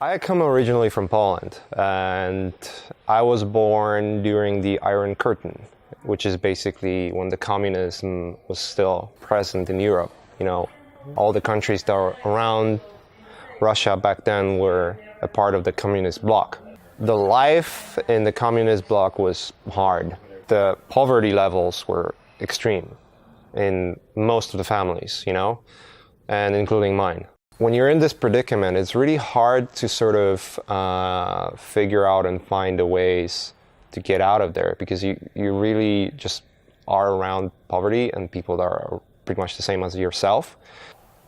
I come originally from Poland, and I was born during the Iron Curtain, which is basically when the communism was still present in Europe. You know, all the countries that were around Russia back then were a part of the communist bloc. The life in the communist bloc was hard. The poverty levels were extreme in most of the families, you know, and including mine. When you're in this predicament, it's really hard to sort of figure out and find the ways to get out of there, because you really just are around poverty and people that are pretty much the same as yourself.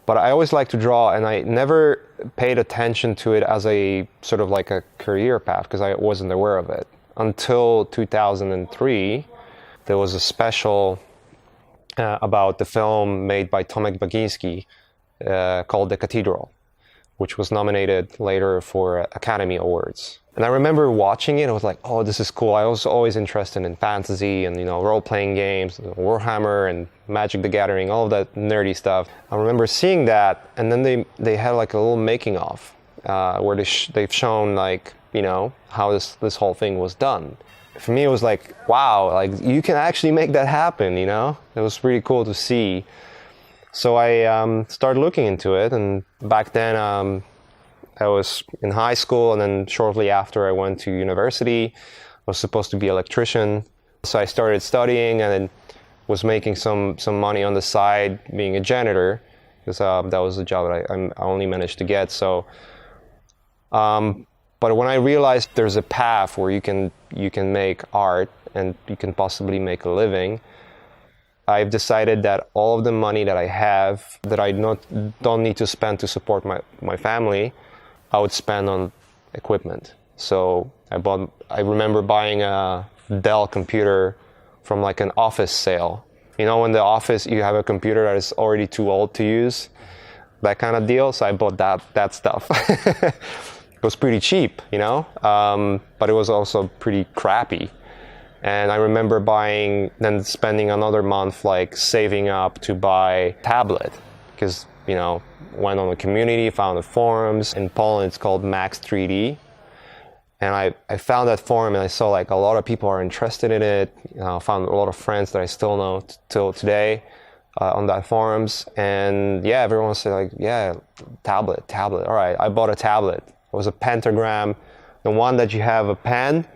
But I always like to draw, and I never paid attention to it as a sort of like a career path, because I wasn't aware of it. Until 2003, there was a special about the film made by Tomek Bagiński, called The Cathedral, which was nominated later for Academy Awards. And I remember watching it, I was like, oh, this is cool. I was always interested in fantasy and, you know, role-playing games, Warhammer and Magic the Gathering, all of that nerdy stuff. I remember seeing that, and then they had like a little making-of where they've shown, like, you know, how this whole thing was done. For me, it was like, wow, like you can actually make that happen, you know? It was really cool to see. So I started looking into it, and back then I was in high school, and then shortly after I went to university. I was supposed to be an electrician, so I started studying and then was making some money on the side being a janitor, because that was the job that I only managed to get. So, but when I realized there's a path where you can make art and you can possibly make a living, I've decided that all of the money that I have, that I don't need to spend to support my family, I would spend on equipment. So I remember buying a Dell computer from like an office sale. You know, in the office you have a computer that is already too old to use, that kind of deal. So I bought that stuff. It was pretty cheap, you know, but it was also pretty crappy. And I remember then spending another month like saving up to buy a tablet, because, you know, went on the community, found the forums. In Poland it's called Max 3D. And I found that forum, and I saw like a lot of people are interested in it. You know, I found a lot of friends that I still know till today on that forums. And yeah, everyone said like, yeah, tablet. All right, I bought a tablet. It was a pentagram, the one that you have a pen,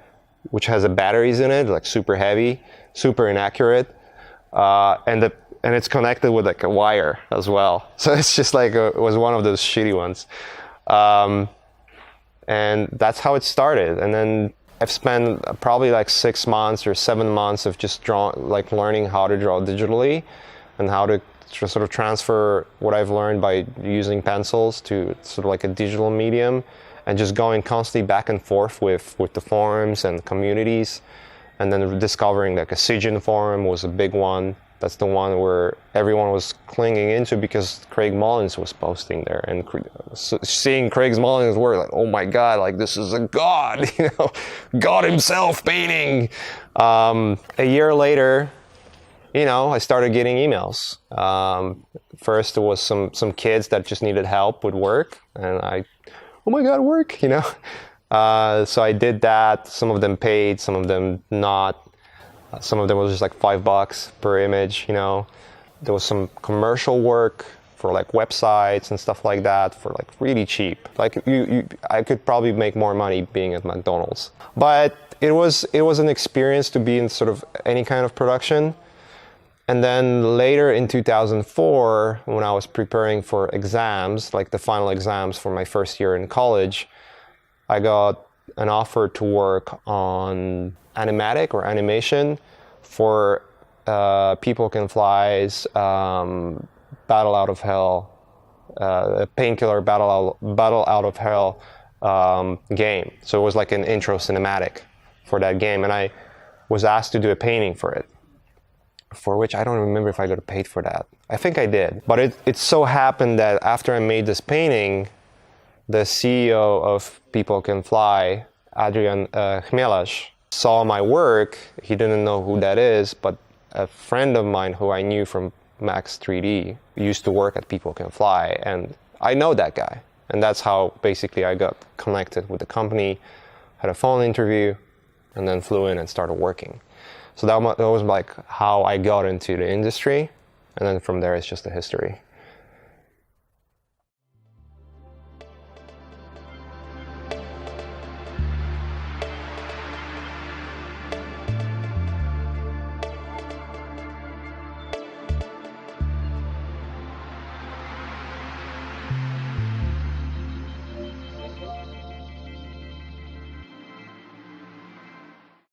which has batteries in it, like super heavy, super inaccurate, and it's connected with like a wire as well. So it's just like it was one of those shitty ones, and that's how it started. And then I've spent probably like 6 months or 7 months of just learning how to draw digitally, and how to sort of transfer what I've learned by using pencils to sort of like a digital medium. And just going constantly back and forth with the forums and communities, and then discovering like a Siegen forum was a big one. That's the one where everyone was clinging into because Craig Mullins was posting there, and seeing Craig Mullins' work, like, oh my God, like this is a god, you know, God himself painting. A year later, you know, I started getting emails. First, there was some kids that just needed help with work, and oh my God, work, you know? So I did that. Some of them paid, some of them not. Some of them was just like $5 per image, you know? There was some commercial work for like websites and stuff like that for like really cheap. Like I could probably make more money being at McDonald's. But it was an experience to be in sort of any kind of production. And then later in 2004, when I was preparing for exams, like the final exams for my first year in college, I got an offer to work on animatic or animation for People Can Fly's Battle Out of Hell, Painkiller Battle Out of Hell game. So it was like an intro cinematic for that game, and I was asked to do a painting for it, for which I don't remember if I got paid for that. I think I did. But it so happened that after I made this painting, the CEO of People Can Fly, Adrian Chmielarz, saw my work. He didn't know who that is, but a friend of mine who I knew from Max 3D used to work at People Can Fly, and I know that guy. And that's how basically I got connected with the company, had a phone interview, and then flew in and started working. So that was like how I got into the industry. And then from there, it's just a history.